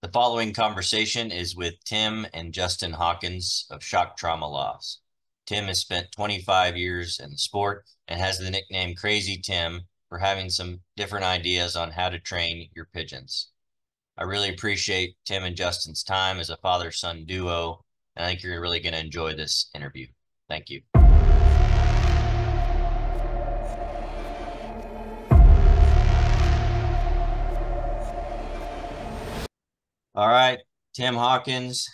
The following conversation is with Tim and Justin Hawkins of Shock Trauma Lofts. Tim has spent 25 years in the sport and has the nickname Crazy Tim for having some different ideas on how to train your pigeons. I really appreciate Tim and Justin's time as a father-son duo, and I think you're really going to enjoy this interview. Thank you. All right, Tim Hawkins,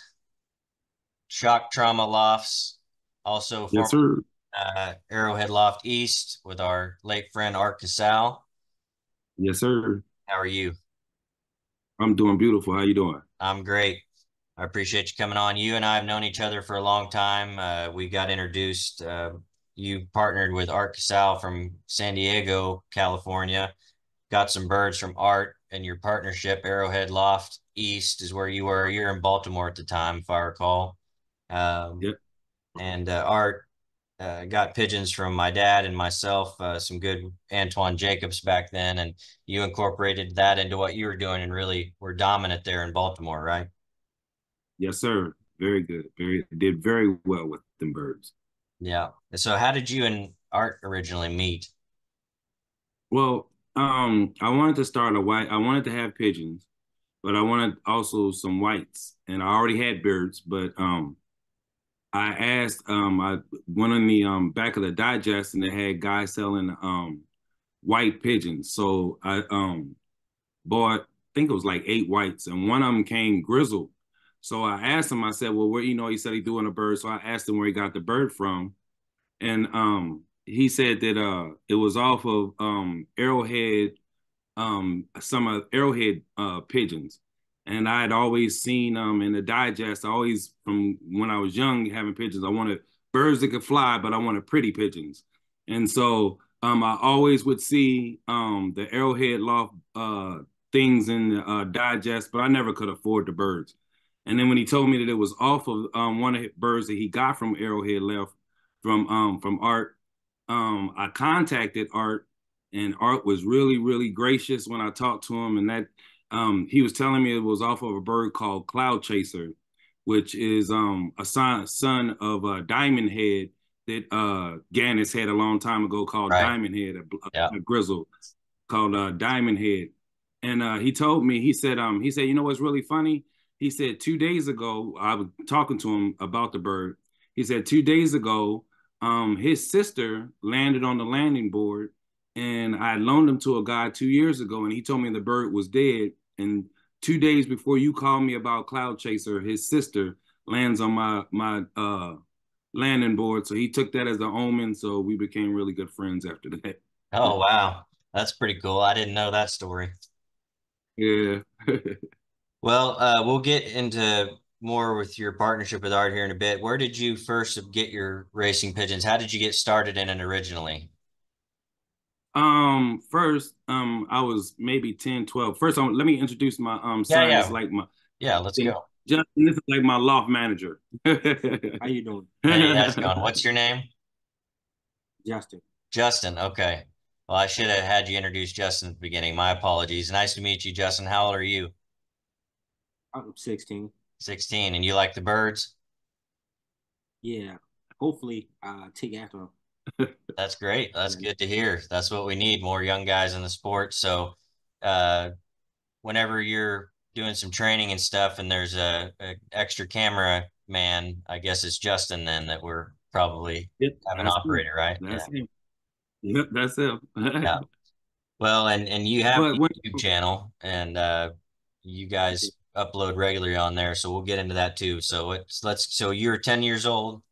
Shock Trauma Lofts, also Yes, former sir. Arrowhead Loft East with our late friend Art Casal. Yes, sir. How are you? I'm doing beautiful. How you doing? I'm great. I appreciate you coming on. You and I have known each other for a long time. We got introduced. You partnered with Art Casal from San Diego, California. Got some birds from Art, and your partnership, Arrowhead Loft East, is where you were. You're in Baltimore at the time, if I recall. Um, Yep. and Art got pigeons from my dad and myself, some good Antoine Jacobs back then, and you incorporated that into what you were doing and really were dominant there in Baltimore, right? Yes, sir. Very good. Very did very well with them birds. Yeah. So how did you and Art originally meet? Well, I wanted to start a white. I wanted to have pigeons, but I wanted also some whites, and I already had birds. But I asked. I went on the back of the digest, and they had guys selling white pigeons. So I bought, I think it was like 8 whites, and one of them came grizzled. So I asked him, I said, well, where, he said he doing a bird. So I asked him where he got the bird from. And he said that it was off of Arrowhead, some Arrowhead pigeons. And I had always seen in the digest, I always, from when I was young, having pigeons, I wanted birds that could fly, but I wanted pretty pigeons. And so I always would see the Arrowhead loft things in the digest, but I never could afford the birds. And then when he told me that it was off of one of the birds that he got from Arrowhead left from Art, I contacted Art, and Art was really, really gracious when I talked to him. And that he was telling me it was off of a bird called Cloud Chaser, which is a son of Diamond Head that Gannis had a long time ago called Right. Diamond Head, Yeah. a grizzle called Diamond Head. And he told me, he said, you know what's really funny? He said 2 days ago, I was talking to him about the bird. He said 2 days ago, his sister landed on the landing board, and I loaned him to a guy 2 years ago, and he told me the bird was dead. And 2 days before you called me about Cloud Chaser, his sister lands on my landing board. So he took that as an omen. So we became really good friends after that. Oh, wow. That's pretty cool. I didn't know that story. Yeah. Well, we'll get into more with your partnership with Art here in a bit. Where did you first get your racing pigeons? How did you get started in it originally? First, I was maybe 10, 12. First, let me introduce my Yeah, son. It's yeah. like my Yeah, let's go. Justin, this is like my loft manager. How you doing, Hey, how's it going? What's your name? Justin? Justin. Okay. Well, I should have had you introduce Justin at the beginning. My apologies. Nice to meet you, Justin. How old are you? I'm 16. 16. And you like the birds? Yeah, hopefully, take after him. That's great. That's Yeah. good to hear. That's what we need, more young guys in the sport. So, uh, whenever you're doing some training and stuff and there's a extra camera man, I guess it's Justin then that we're probably Yep, have an that's him. operator, right? Yeah. That's him. Yep, that's him. Yeah. Well, and you have But a when YouTube channel and you guys upload regularly on there, so we'll get into that too. So so you're 10 years old.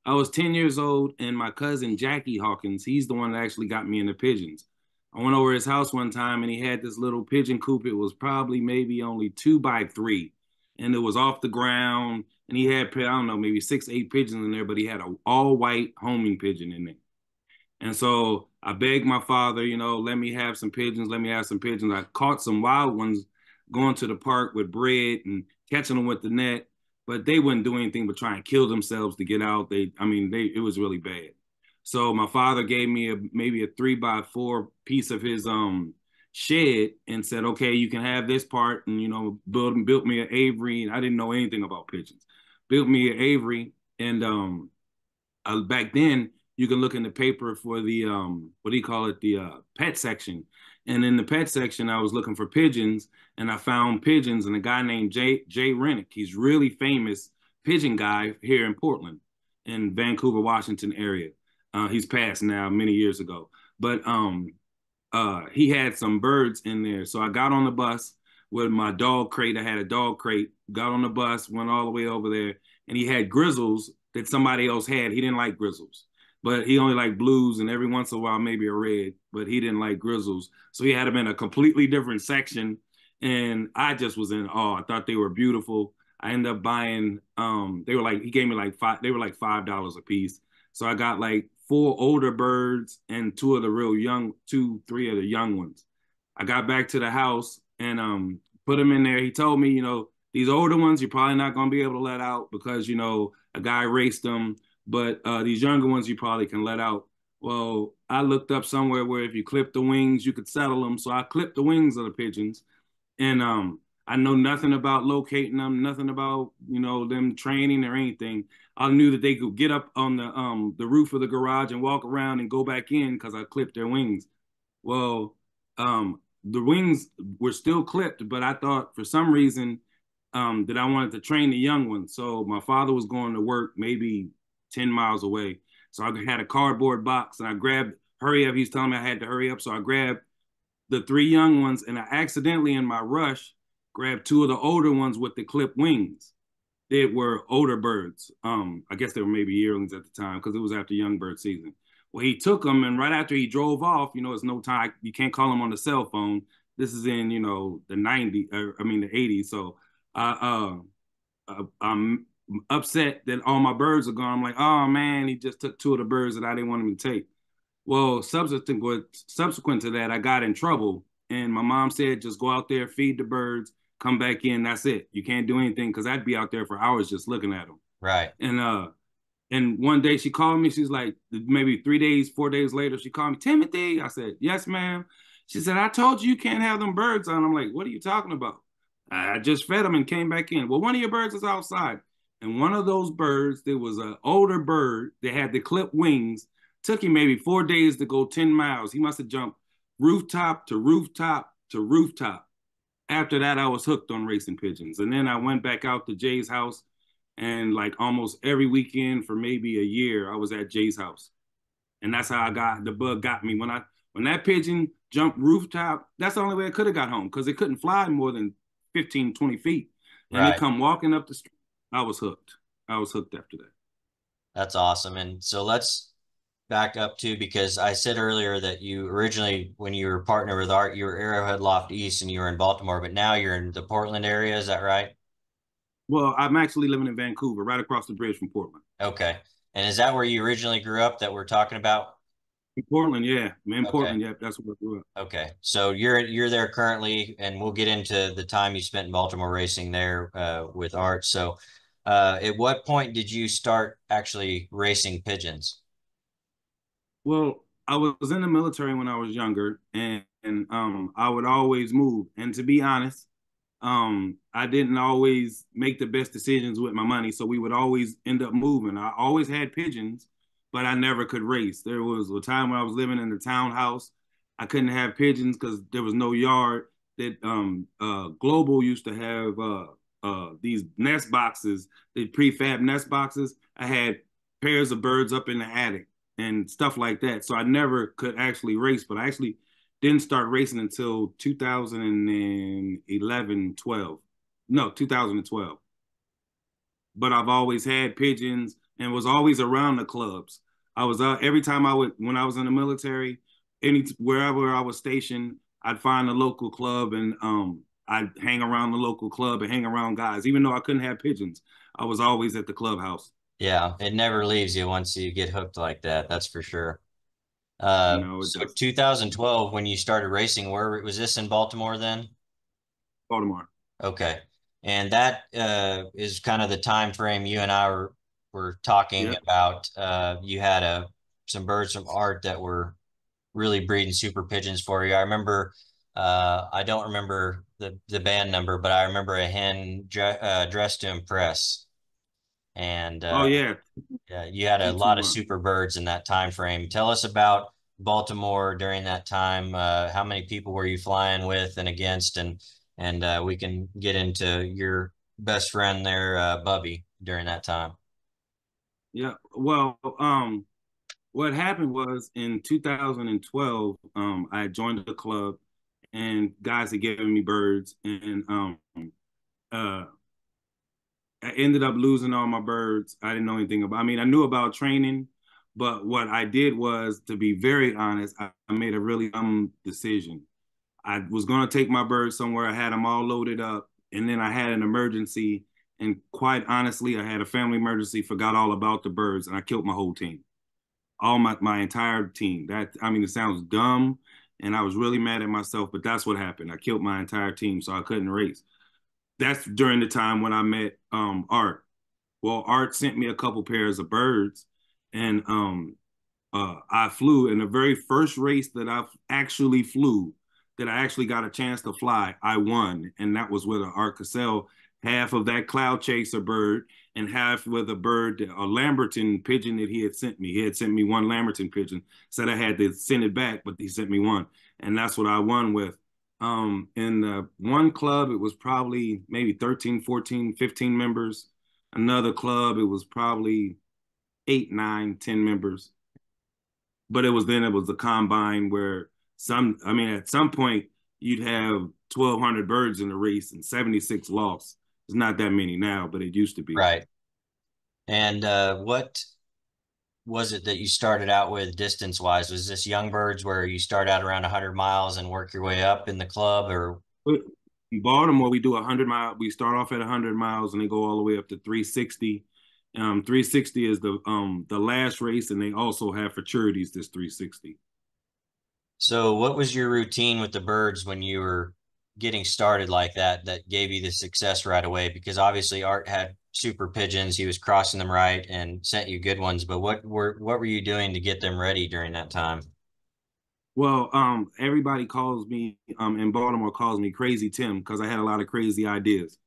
I was 10 years old, and my cousin Jackie Hawkins, he's the one that actually got me into pigeons. I went over his house one time, and he had this little pigeon coop. It was probably maybe only 2 by 3, and it was off the ground. And he had, I don't know, maybe 6, 8 pigeons in there, but he had an all white homing pigeon in there. And so I begged my father, let me have some pigeons, let me have some pigeons. I caught some wild ones going to the park with bread and catching them with the net, but they wouldn't do anything but try and kill themselves to get out. It was really bad. So my father gave me maybe a 3 by 4 piece of his shed and said, okay, you can have this part, and built me an aviary. And I didn't know anything about pigeons. Built me an aviary, and back then you can look in the paper for the what do you call it, the pet section. And in the pet section, I was looking for pigeons, and I found pigeons, and a guy named Jay Rennick. He's really famous pigeon guy here in Portland, in Vancouver, Washington area. He's passed now many years ago, but he had some birds in there. So I got on the bus with my dog crate. I had a dog crate, got on the bus, went all the way over there, and he had grizzles that somebody else had. He didn't like grizzles, but he only liked blues and every once in a while maybe a red, but he didn't like grizzles. So he had them in a completely different section. And I just was in awe. I thought they were beautiful. I ended up buying, he gave me like they were like $5 a piece. So I got like 4 older birds and 2 of the real young, 3 of the young ones. I got back to the house and put them in there. He told me, these older ones you're probably not going to be able to let out because a guy raced them, but these younger ones you probably can let out. Well, I looked up somewhere where if you clip the wings, you could settle them. So I clipped the wings of the pigeons, and I know nothing about locating them, nothing about them training or anything. I knew that they could get up on the roof of the garage and walk around and go back in because I clipped their wings. Well, the wings were still clipped, but I thought for some reason that I wanted to train the young ones. So my father was going to work maybe 10 miles away. So I had a cardboard box and I grabbed, hurry up. He's telling me I had to hurry up. So I grabbed the 3 young ones and I accidentally in my rush grabbed 2 of the older ones with the clipped wings. They were older birds. I guess they were maybe yearlings at the time because it was after young bird season. Well, he took them, and right after he drove off, it's no time. You can't call him on the cell phone. This is in, the 90s, the 80s. So I'm upset that all my birds are gone. I'm like, oh man, he just took 2 of the birds that I didn't want him to take. Well, subsequent to that, I got in trouble, and my mom said, just go out there, feed the birds, come back in. That's it. You can't do anything because I'd be out there for hours just looking at them. Right. And one day she called me. She's like, maybe 3 days, 4 days later, she called me, Timothy. I said, yes, ma'am. She said, I told you can't have them birds on. I'm like, what are you talking about? I just fed them and came back in. Well, one of your birds is outside. And one of those birds, there was an older bird that had the clipped wings. Took him maybe 4 days to go 10 miles. He must have jumped rooftop to rooftop to rooftop. After that, I was hooked on racing pigeons. And then I went back out to Jay's house. And like almost every weekend for maybe a year, I was at Jay's house. And that's how the bug got me. When that pigeon jumped rooftop, that's the only way it could have got home because it couldn't fly more than 15, 20 feet. And Right. it come walking up the street. I was hooked. I was hooked after that. That's awesome. And so let's back up to, because I said earlier that you originally, when you were partnered with Art, you were Arrowhead Loft East and you were in Baltimore, but now you're in the Portland area. Is that right? Well, I'm actually living in Vancouver, right across the bridge from Portland. Okay. And is that where you originally grew up that we're talking about? In Portland, yeah. In Okay. Portland, yeah, that's where I grew up. Okay. So you're there currently, and we'll get into the time you spent in Baltimore racing there with Art. So at what point did you start actually racing pigeons? Well, I was in the military when I was younger, and I would always move. And to be honest, I didn't always make the best decisions with my money, so we would always end up moving. I always had pigeons, but I never could race. There was a time when I was living in the townhouse, I couldn't have pigeons because there was no yard. That Global used to have these nest boxes, the prefab nest boxes. I had pairs of birds up in the attic and stuff like that. So I never could actually race, but I actually didn't start racing until 2011, 12. No, 2012. But I've always had pigeons and was always around the clubs. I was every time when I was in the military, wherever I was stationed, I'd find a local club and I'd hang around the local club and hang around guys. Even though I couldn't have pigeons, I was always at the clubhouse. Yeah, it never leaves you once you get hooked like that. That's for sure. No, it So does. 2012, when you started racing, where was this in Baltimore then? Baltimore. Okay. And that is kind of the time frame you and I were talking Yep. about. You had some birds from Art that were really breeding super pigeons for you. I remember I don't remember the band number, but I remember a hen dressed to impress. And Oh yeah, yeah, you had a lot of 221. super birds in that time frame. Tell us about Baltimore during that time. How many people were you flying with and against? And we can get into your best friend there, Bubby, during that time. Yeah. Well, what happened was in 2012, I joined the club, and guys had given me birds, and uh, I ended up losing all my birds. I didn't know anything about. I mean, I knew about training, but what I did was, to be very honest, I made a really dumb decision. I was going to take my birds somewhere. I had them all loaded up, and then I had an emergency. And quite honestly, I had a family emergency, forgot all about the birds, and I killed my whole team, all my entire team. That, I mean, it sounds dumb, and I was really mad at myself, but that's what happened. I killed my entire team, so I couldn't race. That's during the time when I met Art. Well, Art sent me a couple pairs of birds, and I flew in the very first race that I actually flew, that I actually got a chance to fly. I won, and that was with an Art Cassell, half of that cloud chaser bird, and half with a bird, a Lamberton pigeon that he had sent me. He had sent me one Lamberton pigeon, said I had to send it back, but he sent me one, and that's what I won with. In the one club, it was probably maybe 13, 14, 15 members. Another club, it was probably 8, 9, 10 members. But it was a combine where I mean, at some point you'd have 1,200 birds in the race and 76 lost. It's not that many now, but it used to be. Right. And what was it that you started out with distance wise? Was this young birds where you start out around 100 miles and work your way up in the club, or In Baltimore, we do 100 mile. We start off at 100 miles and they go all the way up to 360. 360 is the last race, and they also have futurities this 360. so what was your routine with the birds when you were getting started like that that gave you the success right away? Because obviously Art had super pigeons, he was crossing them right and sent you good ones, but what were you doing to get them ready during that time? Well, everybody calls me in Baltimore calls me Crazy Tim because I had a lot of crazy ideas.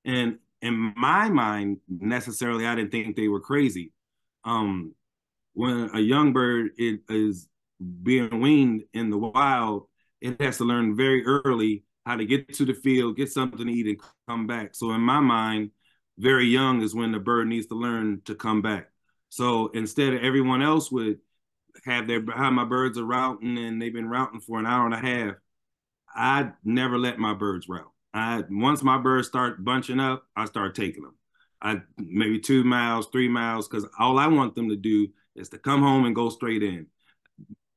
And in my mind, necessarily, I didn't think they were crazy. Um, when a young bird is being weaned in the wild, it has to learn very early how to get to the field, get something to eat, and come back. So in my mind, very young is when the bird needs to learn to come back. So instead of everyone else would have my birds are routing and they've been routing for an hour and a half, I never let my birds route. I Once my birds start bunching up, I start taking them. I maybe 2 miles, 3 miles, because all I want them to do is to come home and go straight in.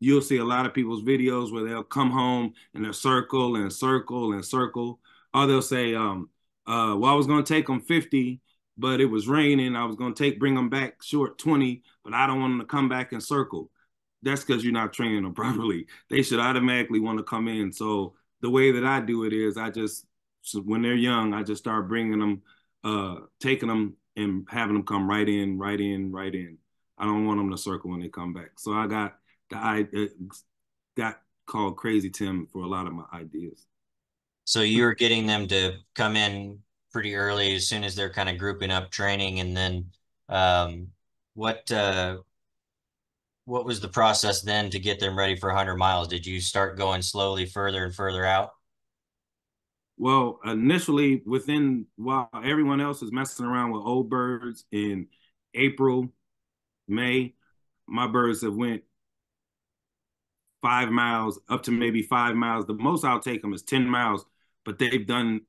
You'll see a lot of people's videos where they'll come home and they'll circle and circle and circle, or they'll say, well, I was gonna take them 50, but it was raining. I was gonna bring them back short 20, but I don't want them to come back and circle. That's because you're not training them properly. They should automatically want to come in. So the way that I do it is so when they're young, I just start bringing them, taking them and having them come right in, right in, right in. I don't want them to circle when they come back. So I got called Crazy Tim for a lot of my ideas. So you were getting them to come in pretty early as soon as they're kind of grouping up training, and then um, what what was the process then to get them ready for 100 miles? Did you start going slowly further and further out? Well, initially, while everyone else is messing around with old birds in April, May, my birds have went 5 miles up to maybe 5 miles. The most I'll take them is 10 miles, but they've done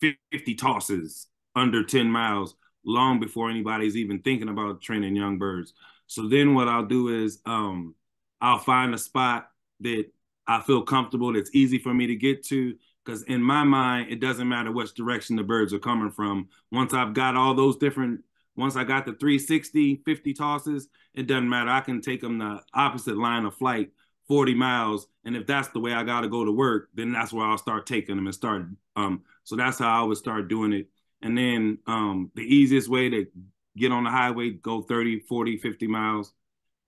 50 tosses under 10 miles long before anybody's even thinking about training young birds. So then what I'll do is I'll find a spot that I feel comfortable, that's easy for me to get to. Because in my mind, it doesn't matter which direction the birds are coming from. Once I got the 360, 50 tosses, it doesn't matter. I can take them the opposite line of flight, 40 miles. And if that's the way I got to go to work, then that's where I'll start taking them and start. So that's how I would start doing it. And then the easiest way to get on the highway, go 30, 40, 50 miles,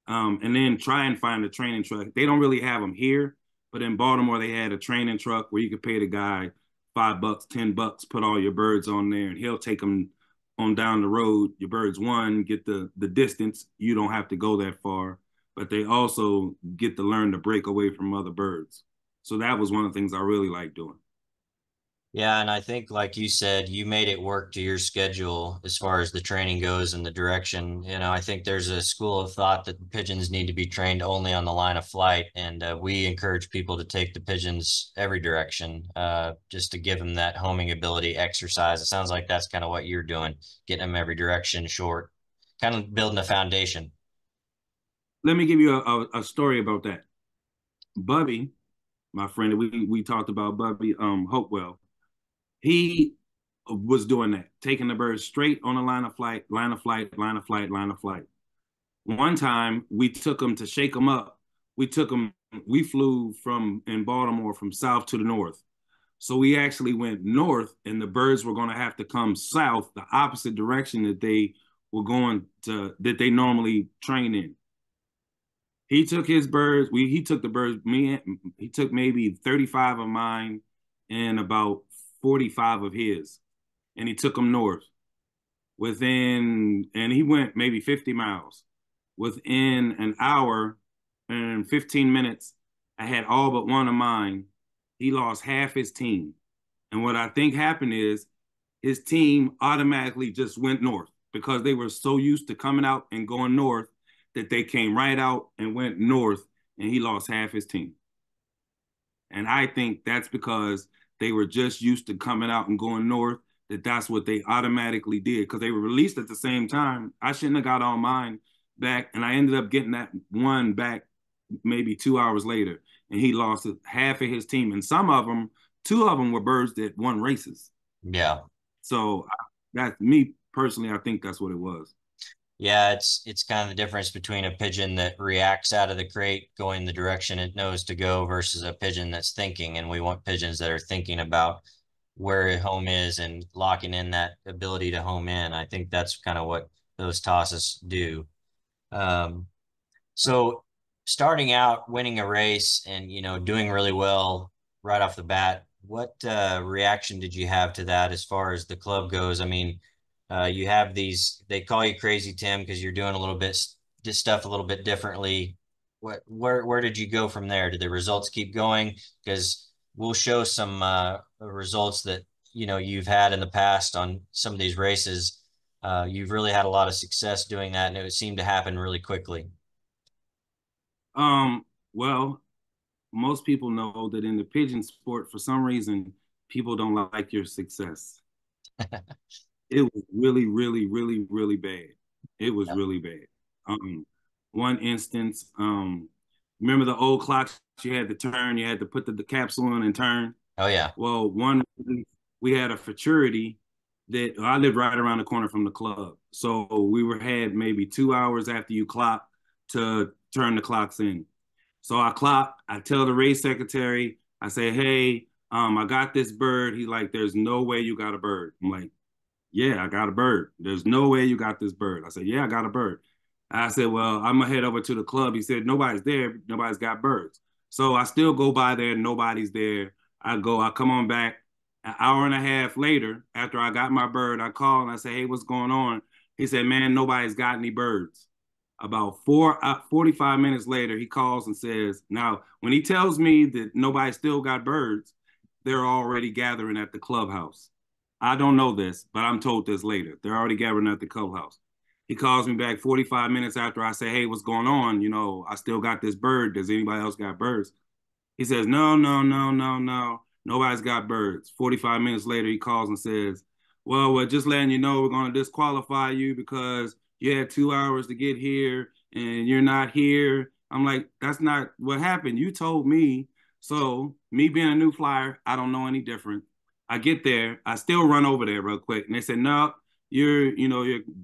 and then try and find a training truck. They don't really have them here, But in Baltimore, they had a training truck where you could pay the guy $5, $10, put all your birds on there, and he'll take them on down the road. Your birds, one, get the distance. You don't have to go that far, but they also get to learn to break away from other birds. So that was one of the things I really like doing. Yeah, and I think, like you said, you made it work to your schedule as far as the training goes and the direction. I think there's a school of thought that pigeons need to be trained only on the line of flight, and we encourage people to take the pigeons every direction, just to give them that homing ability exercise. It sounds like that's kind of what you're doing, getting them every direction short, kind of building a foundation. Let me give you a story about that. Bubby, my friend, we talked about Bubby Hopewell. He was doing that, taking the birds straight on a line of flight, line of flight, line of flight, line of flight. One time we took him to shake him up. We flew from in Baltimore from south to the north. So we actually went north, and the birds were going to have to come south, the opposite direction that they were going to, that they normally train in. He took his birds. He took the birds. He took maybe 35 of mine and about 45 of his, and he took them north. And he went maybe 50 miles. Within an hour and 15 minutes, I had all but one of mine. He lost half his team. And what I think happened is his team automatically just went north because they were so used to coming out and going north that they came right out and went north, and he lost half his team. And I think that's because they were just used to coming out and going north, that's what they automatically did because they were released at the same time. I shouldn't have got all mine back, and I ended up getting that one back maybe 2 hours later, and he lost half of his team. And two of them were birds that won races. Yeah. So that's me personally. I think that's what it was. Yeah, it's kind of the difference between a pigeon that reacts out of the crate going the direction it knows to go versus a pigeon that's thinking. And we want pigeons that are thinking about where home is and locking in that ability to home in. I think that's kind of what those tosses do. Um, so starting out, winning a race and doing really well right off the bat, what reaction did you have to that as far as the club goes? I mean, you have they call you Crazy Tim because you're doing a little bit this stuff a little bit differently. Where did you go from there? Did the results keep going? Because we'll show some results that you've had in the past on some of these races. You've really had a lot of success doing that, and it would seem to happen really quickly. Well, most people know that in the pigeon sport, for some reason, people don't like your success. It was really, really, really, really bad. It was really bad. One instance, remember the old clocks you had to turn, you had to put the capsule in and turn. Oh yeah. Well, we had a futurity that I lived right around the corner from the club. So had maybe 2 hours after you clock to turn the clocks in. So I tell the race secretary, I say, hey, I got this bird. He's like, there's no way you got a bird. I'm like, yeah, I got a bird. There's no way you got this bird. I said, yeah, I got a bird. I said, well, I'm gonna head over to the club. He said, nobody's there. Nobody's got birds. So I still go by there. Nobody's there. I come on back an hour and a half later after I got my bird. I call and I say, hey, what's going on? He said, man, nobody's got any birds. About 45 minutes later, he calls and says, now, when he tells me that nobody still got birds, they're already gathering at the clubhouse. I don't know this, but I'm told this later. They're already gathering at the clubhouse. He calls me back 45 minutes after I say, hey, what's going on? I still got this bird. Does anybody else got birds? He says, no, no, no, no, no. Nobody's got birds. 45 minutes later, he calls and says, well, we're just letting you know we're going to disqualify you because you had 2 hours to get here and you're not here. I'm like, that's not what happened. You told me. So me being a new flyer, I don't know any different. I get there. I still run over there real quick. And they said, no, you're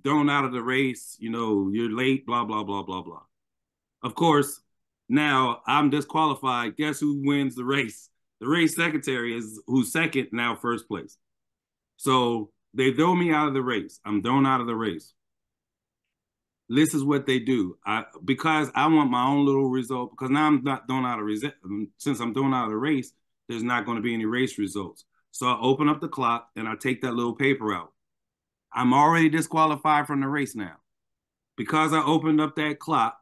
thrown out of the race. You're late, blah, blah, blah, blah, blah. Of course, now I'm disqualified. Guess who wins the race? The race secretary is who's second, now first place. So they throw me out of the race. I'm thrown out of the race. this is what they do. Because I want my own little result, because now I'm not throwing out a result. Since I'm throwing out a race, there's not going to be any race results. So I open up the clock and I take that little paper out. I'm already disqualified from the race now. Because I opened up that clock,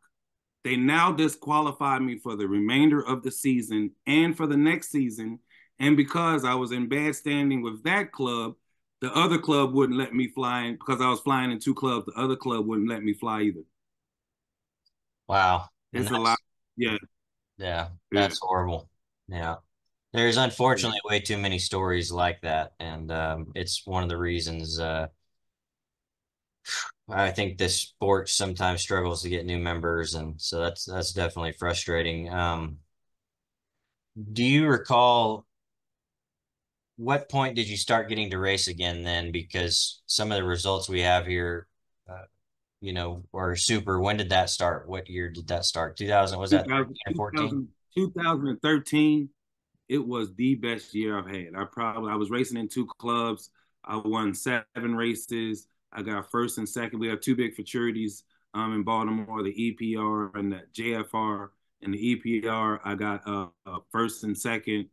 they now disqualify me for the remainder of the season and for the next season. And because I was in bad standing with that club, the other club wouldn't let me fly in because I was flying in two clubs. The other club wouldn't let me fly either. Wow. And It's a lot. Yeah. yeah, Yeah. that's horrible. Yeah. There's unfortunately way too many stories like that. And it's one of the reasons I think this sport sometimes struggles to get new members. And so that's definitely frustrating. Do you recall what point did you start getting to race again then? Because some of the results we have here, uh, are super. When did that start? What year did that start? 2000, was that 13 or 14? 2013, it was the best year I've had. I was racing in two clubs. I won 7 races. I got first and second. We have two big futurities in Baltimore, the EPR and the JFR. In the EPR, I got first and second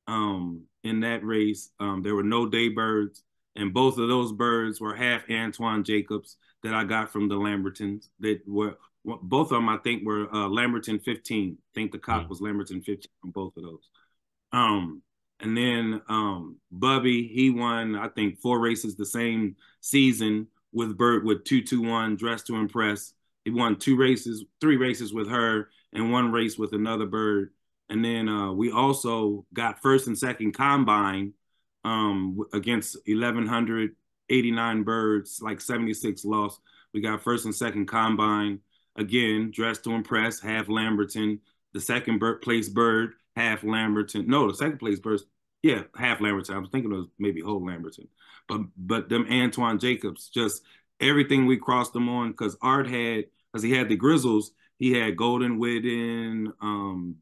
in that race. There were no day birds, and both of those birds were half Antoine Jacobs that I got from the Lambertons. That were both of them, I think, were Lamberton 15. I think the cock was Lamberton 15 on both of those. Um, and then Bubby, he won, I think, 4 races the same season with Bert with 221 Dress to Impress. He won 2 races, 3 races with her, and 1 race with another bird. And then we also got first and second combine against 1,189 birds, like 76 lost. We got first and second combine again, Dress to Impress, half Lamberton. The second place bird, half Lamberton. No, the second place bird, yeah, half Lamberton. I was thinking it was maybe whole Lamberton. But them Antoine Jacobs, just everything we crossed them on, because because he had the Grizzles, he had Golden Whitten,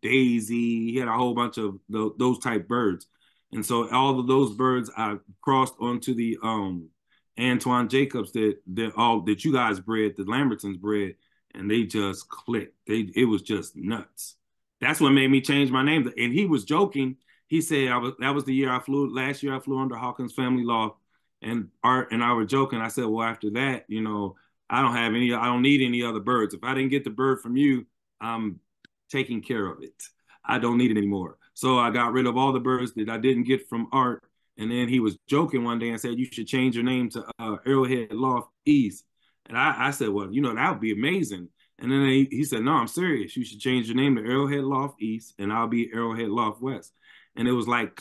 Daisy, he had a whole bunch of those type birds. And so all of those birds I crossed onto the Antoine Jacobs that you guys bred, the Lambertons bred, and they just clicked. It was just nuts. That's what made me change my name. And he was joking. He said that was the year I flew. Last year I flew under Hawkins family law, and Art and I were joking. I said, well, after that, I don't need any other birds. If I didn't get the bird from you, I'm taking care of it. I don't need it anymore. So I got rid of all the birds that I didn't get from Art. And then he was joking one day and said, you should change your name to Arrowhead Loft East. And I said, well, that would be amazing. And then he said, no, I'm serious. You should change your name to Arrowhead Loft East, and I'll be Arrowhead Loft West. And it was like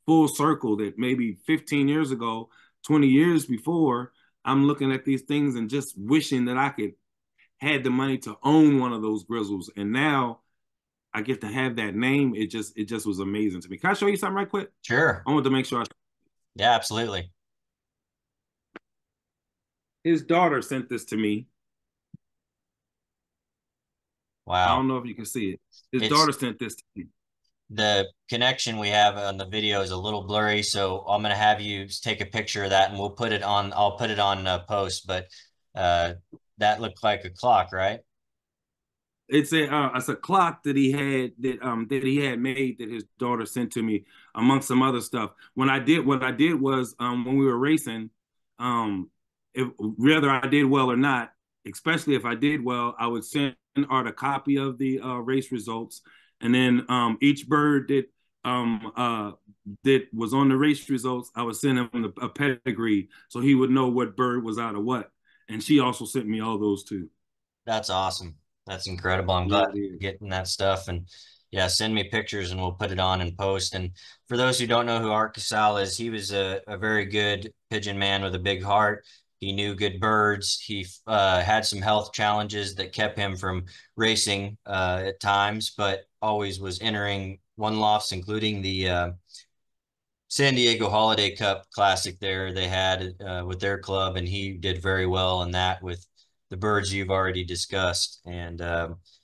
full circle that maybe 15 years ago, 20 years before, I'm looking at these things and just wishing that I could had the money to own one of those Grizzles. And now I get to have that name. It just was amazing to me. Can I show you something right quick? Sure. I want to make sure. Yeah, absolutely. His daughter sent this to me. Wow. I don't know if you can see it. His daughter sent this to me. The connection we have on the video is a little blurry, so I'm going to have you take a picture of that and I'll put it on post, but that looked like a clock, right? It's a clock that he had made that his daughter sent to me amongst some other stuff. What I did was when we were racing, whether I did well or not, especially if I did well, I would send Art a copy of the race results, and then each bird that was on the race results, I would send him a pedigree so he would know what bird was out of what. And she also sent me all those too. That's awesome. That's incredible. I'm glad you're getting that stuff. And yeah, send me pictures and we'll put it on and post. And for those who don't know who Art Casal is, he was a very good pigeon man with a big heart. He knew good birds. He had some health challenges that kept him from racing at times, but always was entering one lofts, including the San Diego Holiday Cup Classic there they had with their club, and he did very well in that with the birds you've already discussed. And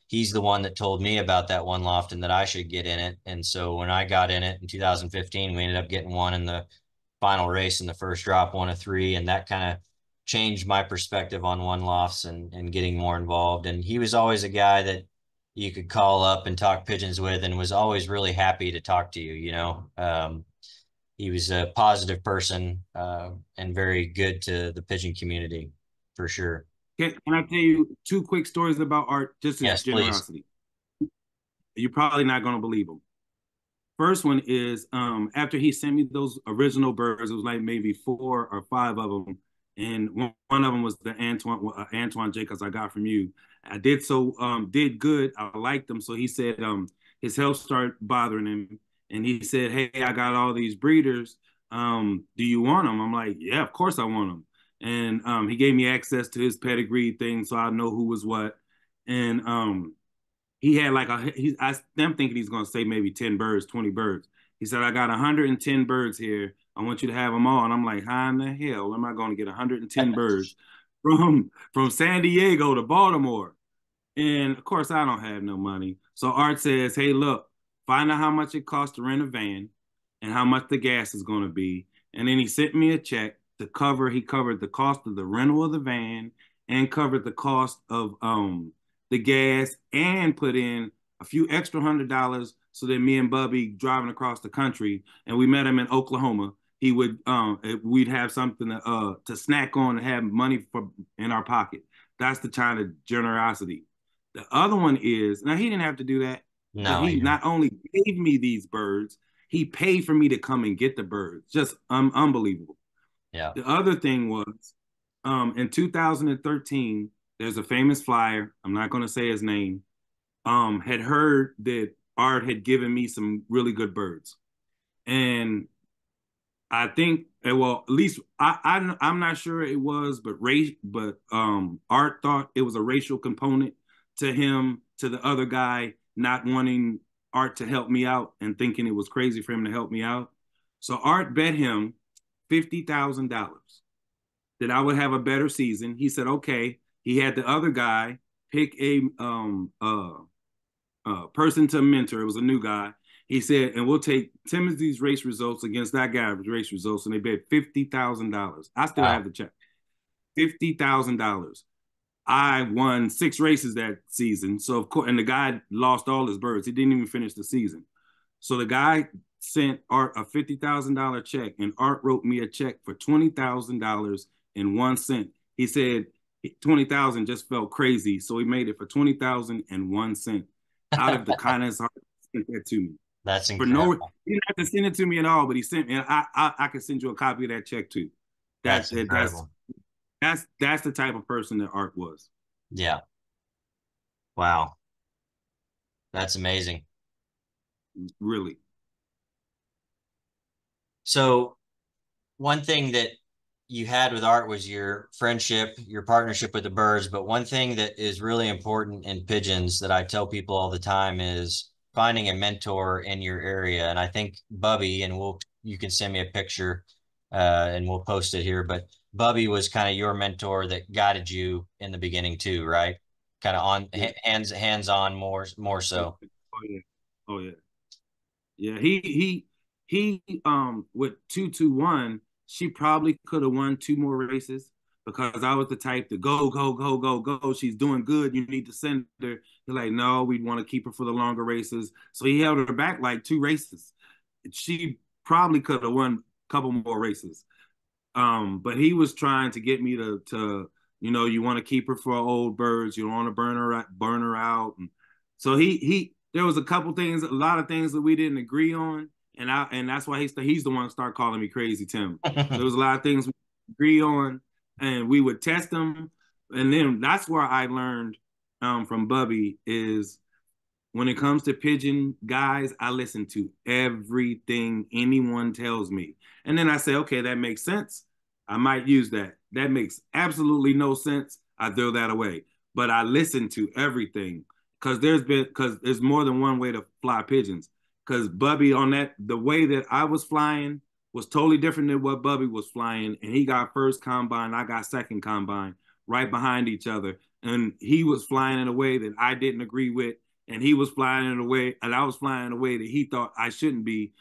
he's the one that told me about that one loft and that I should get in it. And so when I got in it in 2015, we ended up getting one in the final race in the first drop, 1 of 3, and that kind of changed my perspective on one lofts and getting more involved. And he was always a guy that you could call up and talk pigeons with, and was always really happy to talk to you. He was a positive person, and very good to the pigeon community for sure. Can I tell you two quick stories about Art? Just his Yes, please. generosity. You're probably not going to believe them. First one is after he sent me those original birds, it was like maybe 4 or 5 of them, and one of them was the Antoine Jacobs I got from you. I did good. I liked them, so he said his health started bothering him, and he said, "Hey, I got all these breeders. Do you want them?" I'm like, "Yeah, of course I want them." And he gave me access to his pedigree thing, so I know who was what. And he had like I'm thinking he's going to say maybe 10 birds, 20 birds. He said, I got 110 birds here. I want you to have them all. And I'm like, how in the hell am I going to get 110 birds from San Diego to Baltimore? And of course, I don't have no money. So Art says, hey, look, find out how much it costs to rent a van and how much the gas is going to be. And then he sent me a check he covered the cost of the rental of the van and covered the cost of the gas and put in a few extra $100 so that me and Bubby driving across the country, and we met him in Oklahoma. He would we'd have something to snack on and have money in our pocket. That's the kind of generosity. The other one is, now he didn't have to do that, but No, he yeah. not only gave me these birds, he paid for me to come and get the birds. Just unbelievable. Yeah. The other thing was in 2013, there's a famous flyer. I'm not going to say his name. Had heard that Art had given me some really good birds, and I think, well, at least I'm not sure it was, but Art thought it was a racial component to him, to the other guy not wanting Art to help me out and thinking it was crazy for him to help me out. So Art bet him $50,000 that I would have a better season. He said, okay. He had the other guy pick a person to mentor. It was a new guy. He said, and we'll take Timothy's race results against that guy's race results. And they bet $50,000. I still have Wow. the check. $50,000. I won 6 races that season. So of course, and the guy lost all his birds. He didn't even finish the season. So the guy sent Art a $50,000 check, and Art wrote me a check for $20,000.01. He said 20,000 just felt crazy, so he made it for 20,000.01 out of the kindness heart. Sent that to me That's for no. incredible. He didn't have to send it to me at all, but he sent me. And I can send you a copy of that check too. That's That's incredible. that's the type of person that Art was. Yeah. Wow. That's amazing. Really. So one thing that you had with Art was your friendship, your partnership with the birds. But one thing that is really important in pigeons that I tell people all the time is finding a mentor in your area. And I think Bubby, and you can send me a picture, and we'll post it here. But Bubby was kind of your mentor that guided you in the beginning too, right? Kind of on Yeah. hands on more so. Oh yeah. Oh yeah. Yeah, he with 221, she probably could have won 2 more races because I was the type to go, go, go, go, go. She's doing good. You need to send her. He's like, no, we'd want to keep her for the longer races. So he held her back like 2 races. She probably could have won a couple more races. But he was trying to get me to you want to keep her for old birds. You don't want to burn her out. And so he there was a lot of things that we didn't agree on, and that's why he's the one to start calling me Crazy Tim. There was a lot of things we agree on, and we would test them, and then that's where I learned from Bubby is when it comes to pigeon guys, I listen to everything anyone tells me. And then I say, okay, that makes sense. I might use that. That makes absolutely no sense. I throw that away. But I listen to everything because there's more than one way to fly pigeons. Because Bubby the way that I was flying was totally different than what Bubby was flying. And he got first combine, I got second combine, right behind each other. And he was flying in a way that I didn't agree with, and he was flying in a way, and I was flying in a way that he thought I shouldn't be,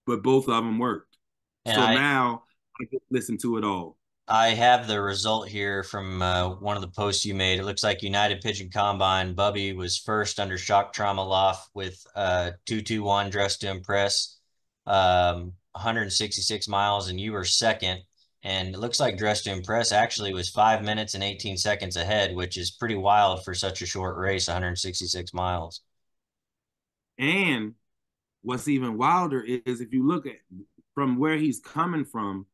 but both of them worked. And So now I just listen to it all. I have the result here from one of the posts you made. It looks like United Pigeon Combine. Bubby was first under shock trauma loft with 221 dressed to impress, 166 miles, and you were second. And it looks like dressed to impress actually was 5 minutes and 18 seconds ahead, which is pretty wild for such a short race, 166 miles. And what's even wilder is if you look at from where he's coming from,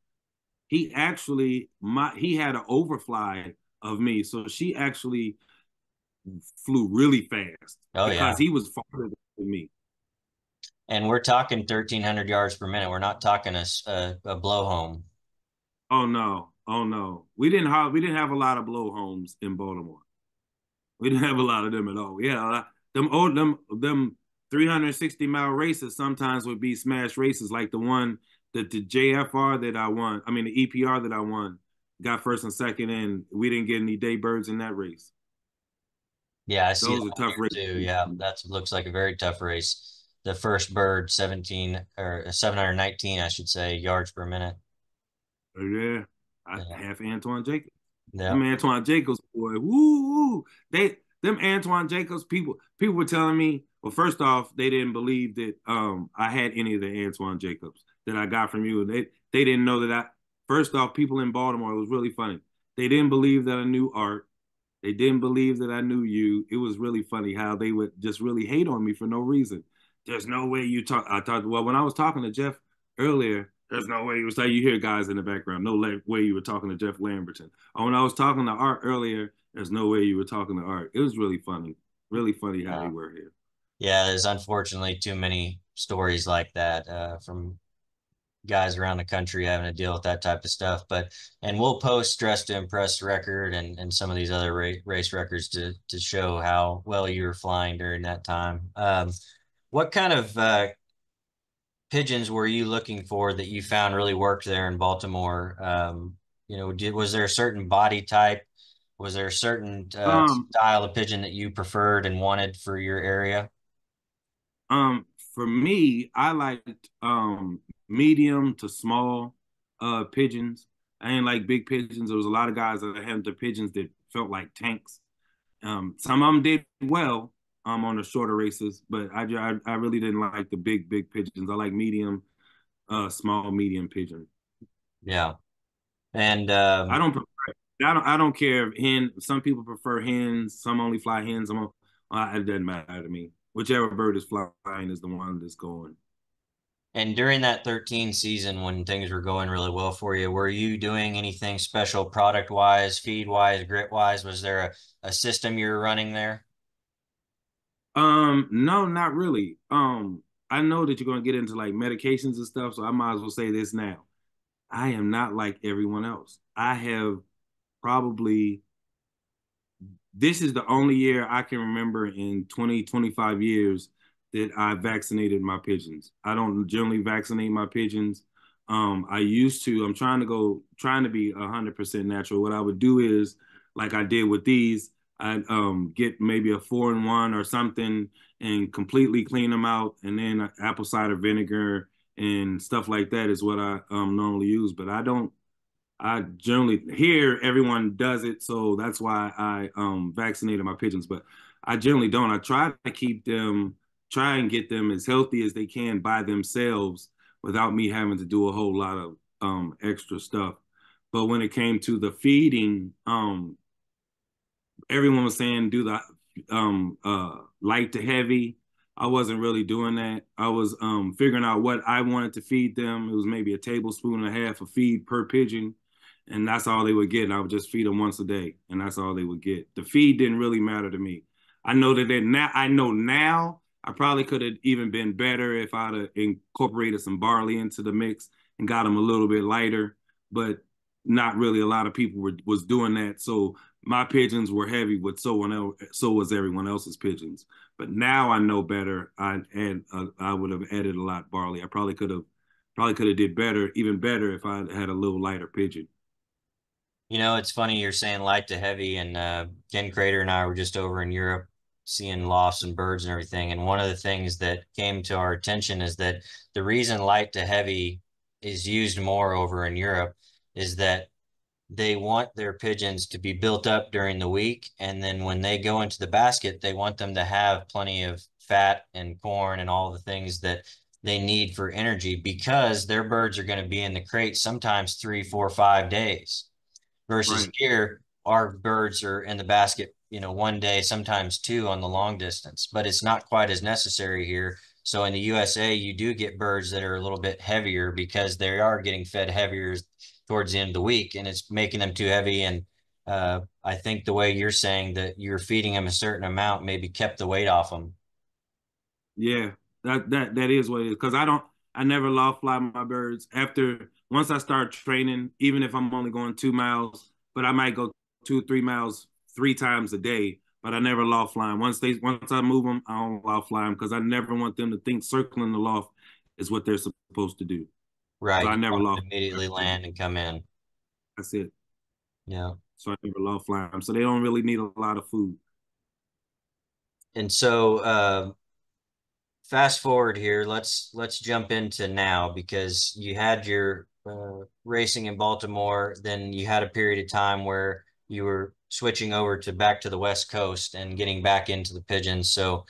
he actually he had an overfly of me, so she actually flew really fast Oh yeah. because he was farther than me. And we're talking 1,300 yards per minute. We're not talking a blowhome. Oh no, oh no, we didn't have a lot of blowhomes in Baltimore. We didn't have a lot of them at all. Yeah, them 360-mile races sometimes would be smash races like the one that the JFR that I won. I mean the EPR that I won got first and second, and we didn't get any day birds in that race. Yeah, I see Those that are one tough here too. Yeah, races. that looks like a very tough race. The first bird, 17 or 719, I should say, yards per minute. Yeah, I Yeah. have Antoine Jacobs. Yeah. Them Antoine Jacobs, boy, woo, woo. Them Antoine Jacobs people were telling me. Well, first off, they didn't believe that I had any of the Antoine Jacobs that I got from you. They didn't know that I. First off, people in Baltimore, it was really funny. They didn't believe that I knew Art. They didn't believe that I knew you. It was really funny how they would just really hate on me for no reason. There's no way you talk. I thought, well, when I was talking to Jeff earlier, there's no way. It was like you hear guys in the background. No way you were talking to Jeff Lamberton. Or when I was talking to Art earlier, there's no way you were talking to Art. It was really funny how they were here. Yeah, there's unfortunately too many stories like that from guys around the country having to deal with that type of stuff. But and we'll post Dress to Impress record and some of these other race records to show how well you were flying during that time. What kind of pigeons were you looking for that you found really worked there in Baltimore? Was there a certain body type? Was there a certain Um, style of pigeon that you preferred and wanted for your area? for me, I liked medium to small pigeons. I ain't like big pigeons. There was a lot of guys that had the pigeons that felt like tanks. Some of them did well on the shorter races, but I really didn't like the big pigeons. I like medium, small, medium pigeon. Yeah. And I don't I don't care if hen. Some people prefer hens. Some only fly hens. It doesn't matter to me. Whichever bird is flying is the one that's going. And during that 13 season, when things were going really well for you, were you doing anything special product wise, feed wise, grit wise? Was there a system you were running there? No, not really. I know that you're gonna get into like medications and stuff, so I might as well say this now. I am not like everyone else. I have probably this is the only year I can remember in 20, 25 years that I vaccinated my pigeons. I don't generally vaccinate my pigeons. I used to. I'm trying to be 100% natural. What I would do is, like I did with these, I'd get maybe a 4-in-1 or something and completely clean them out, and then apple cider vinegar and stuff like that is what I normally use. But I don't. I generally here everyone does it, so that's why I vaccinated my pigeons. But I generally don't. I try and get them as healthy as they can by themselves without me having to do a whole lot of extra stuff. But when it came to the feeding, everyone was saying do the light to heavy. I wasn't really doing that. I was figuring out what I wanted to feed them. It was maybe a tablespoon and a half of feed per pigeon, and that's all they would get. And I would just feed them once a day, and that's all they would get. The feed didn't really matter to me. I know that now. I know now. I probably could have even been better if I'd have incorporated some barley into the mix and got them a little bit lighter. But not really a lot of people was doing that. So my pigeons were heavy with someone else, so was everyone else's pigeons. But now I know better. I would have added a lot barley. I probably could have did better, even better if I had a little lighter pigeon. It's funny you're saying light to heavy, and Ken Crater and I were just over in Europe seeing lofts and birds and everything. And one of the things that came to our attention is that the reason light to heavy is used more over in Europe is that they want their pigeons to be built up during the week. And then when they go into the basket, they want them to have plenty of fat and corn and all the things that they need for energy because their birds are going to be in the crate sometimes 3, 4, 5 days versus Right. here, our birds are in the basket, one day, sometimes two on the long distance, but it's not quite as necessary here. So in the USA, you do get birds that are a little bit heavier because they are getting fed heavier towards the end of the week, and it's making them too heavy. And I think the way you're saying that you're feeding them a certain amount maybe kept the weight off them. Yeah, that is what it is. Because I never loft fly my birds. Once I start training, even if I'm only going 2 miles, but I might go 2, 3 miles 3 times a day. But I never loft fly them. Once I move them, I don't loft fly them because I never want them to think circling the loft is what they're supposed to do. So Right. I You never want loft them to fly immediately them. land and come in. That's it. Yeah. So I never loft fly them. So they don't really need a lot of food. And so fast forward here, let's jump into now because you had your racing in Baltimore, then you had a period of time where you were switching over to back to the West Coast and getting back into the pigeons. So,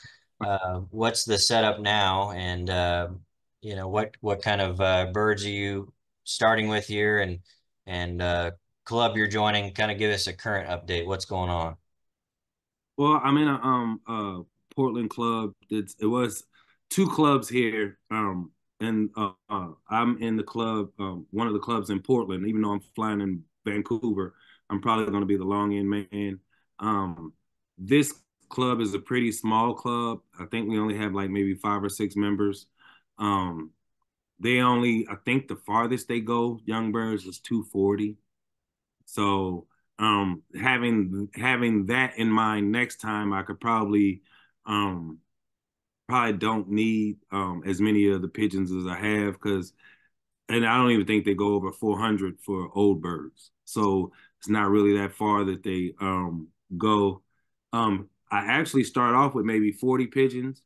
what's the setup now, and what kind of birds are you starting with here, and club you're joining? Kind of give us a current update. What's going on? Well, I'm in a Portland club. It was two clubs here, and I'm in the club, one of the clubs in Portland. Even though I'm flying in Vancouver, I'm probably going to be the long end man. This club is a pretty small club. I think we only have like maybe 5 or 6 members. Um, I think the farthest they go, young birds, is 240. So having that in mind next time, I could probably don't need as many of the pigeons as I have because and I don't even think they go over 400 for old birds. So it's not really that far that they go. I actually start off with maybe 40 pigeons,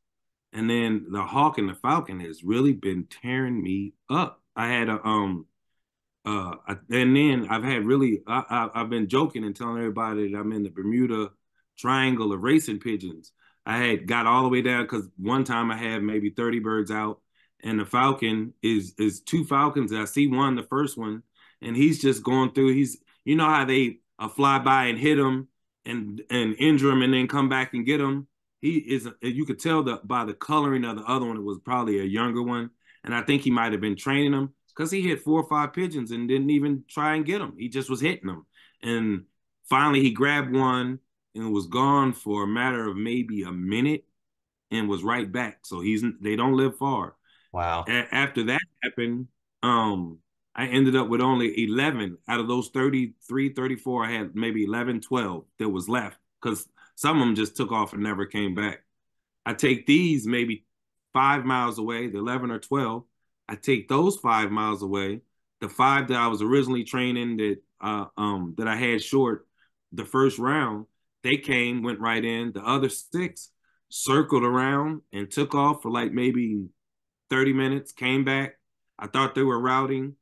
and then the hawk and the falcon has really been tearing me up. I had a and then I've had really I've been joking and telling everybody that I'm in the Bermuda Triangle of racing pigeons. I had got all the way down because one time I had maybe 30 birds out, and the falcon is two falcons. I see one, the first one, and he's just going through. You know how they fly by and hit him and injure him and then come back and get him. He is you could tell by the coloring of the other one, it was probably a younger one, and I think he might have been training him because he hit 4 or 5 pigeons and didn't even try and get them. He just was hitting them. And finally, he grabbed one and was gone for a matter of maybe a minute and was right back. So they don't live far. Wow. After that happened, I ended up with only 11 out of those 33, 34. I had maybe 11, 12 that was left because some of them just took off and never came back. I take these maybe 5 miles away, the 11 or 12. I take those 5 miles away. The five that I was originally training that I had short the first round, they came, went right in. The other six circled around and took off for like maybe 30 minutes, came back. I thought they were routing,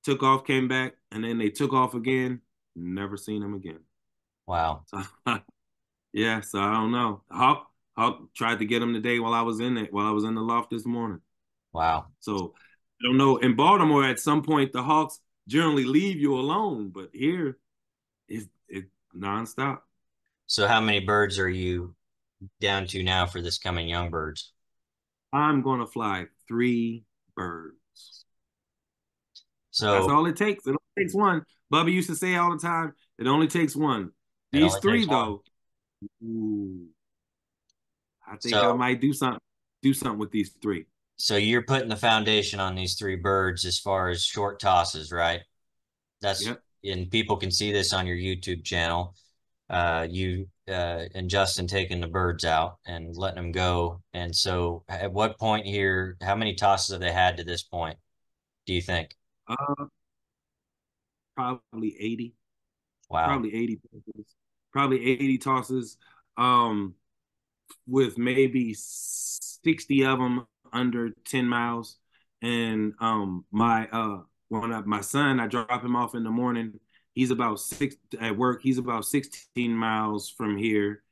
took off, came back, and then they took off again. Never seen them again. Wow. So yeah, so I don't know. Hawk tried to get him today while I was in the loft this morning. Wow. So I don't know. In Baltimore, at some point, the Hawks generally leave you alone, but here it's nonstop. So how many birds are you down to now for this coming young birds? I'm gonna fly 3 birds. That's So all it takes. It only takes one. Bubby used to say all the time, it only takes one. it These only three takes one. though, ooh, I think I So might do something with these three. so you're putting the foundation on these three birds as far as short tosses, right? That's Yep. and people can see this on your YouTube channel. You and Justin taking the birds out and letting them go. And so at what point here, how many tosses have they had to this point, do you think? Uh, probably 80. Wow. Probably 80 tosses. Probably 80 tosses. Um, with maybe 60 of them under 10 miles. And my son, I drop him off in the morning. He's about six at work. He's about 16 miles from here,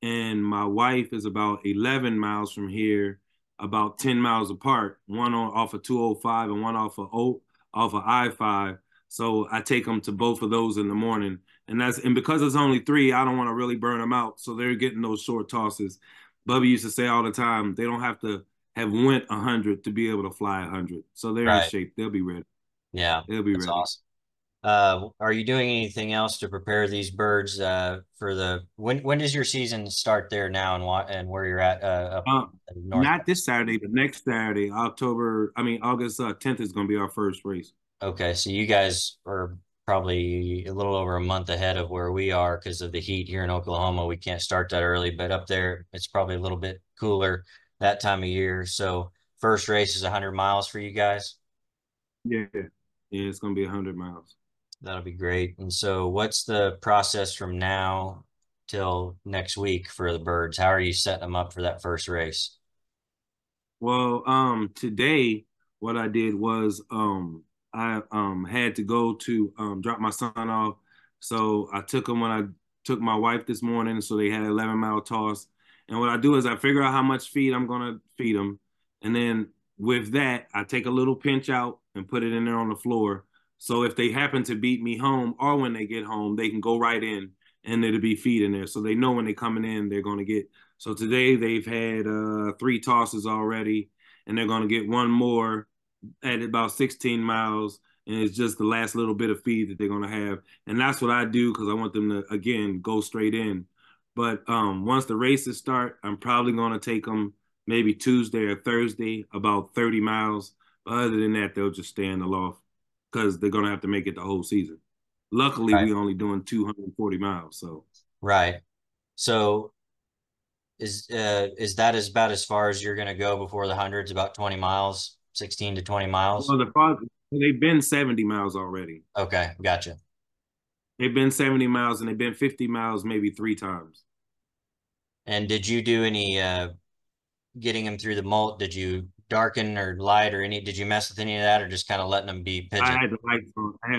and my wife is about 11 miles from here, about 10 miles apart. One on off of 205 and one off of I-5. So I take them to both of those in the morning, and because it's only three, I don't want to really burn them out. So they're getting those short tosses. Bubby used to say all the time, they don't have to have went 100 to be able to fly 100. So they're in Right. shape. They'll be ready. Yeah, They'll be that's ready. awesome. Are you doing anything else to prepare these birds for the when does your season start there now and where you're at up Uh, north? Not this Saturday, but next Saturday, August 10th is going to be our first race. Okay, so you guys are probably a little over a month ahead of where we are because of the heat here in Oklahoma. We can't start that early, but up there it's probably a little bit cooler that time of year. So first race is 100 miles for you guys. Yeah, yeah, it's going to be 100 miles. That'll be great. And so what's the process from now till next week for the birds? How are you setting them up for that first race? Well, today what I did was I had to go to drop my son off. So I took him when I took my wife this morning, so they had an 11-mile toss. And what I do is I figure out how much feed I'm gonna feed them. And then with that, I take a little pinch out and put it in there on the floor. So if they happen to beat me home or when they get home, they can go right in and it'll be feed in there. So they know when they're coming in, they're gonna get. So today they've had three tosses already, and they're going to get one more at about 16 miles. And it's just the last little bit of feed that they're going to have. And that's what I do because I want them to, again, go straight in. But once the races start, I'm probably going to take them maybe Tuesday or Thursday, about 30 miles. But other than that, they'll just stay in the loft because they're going to have to make it the whole season. Luckily, Right. we only doing 240 miles. So Right. So is that about as far as you're going to go before the hundreds, about 20 miles, 16 to 20 miles? well, they've been 70 miles already. Okay, gotcha. They've been 70 miles and they've been 50 miles maybe three times. And did you do any getting them through the molt? Did you darken or light or did you mess with any of that or just kind of letting them be I pigeon? had the lights on. I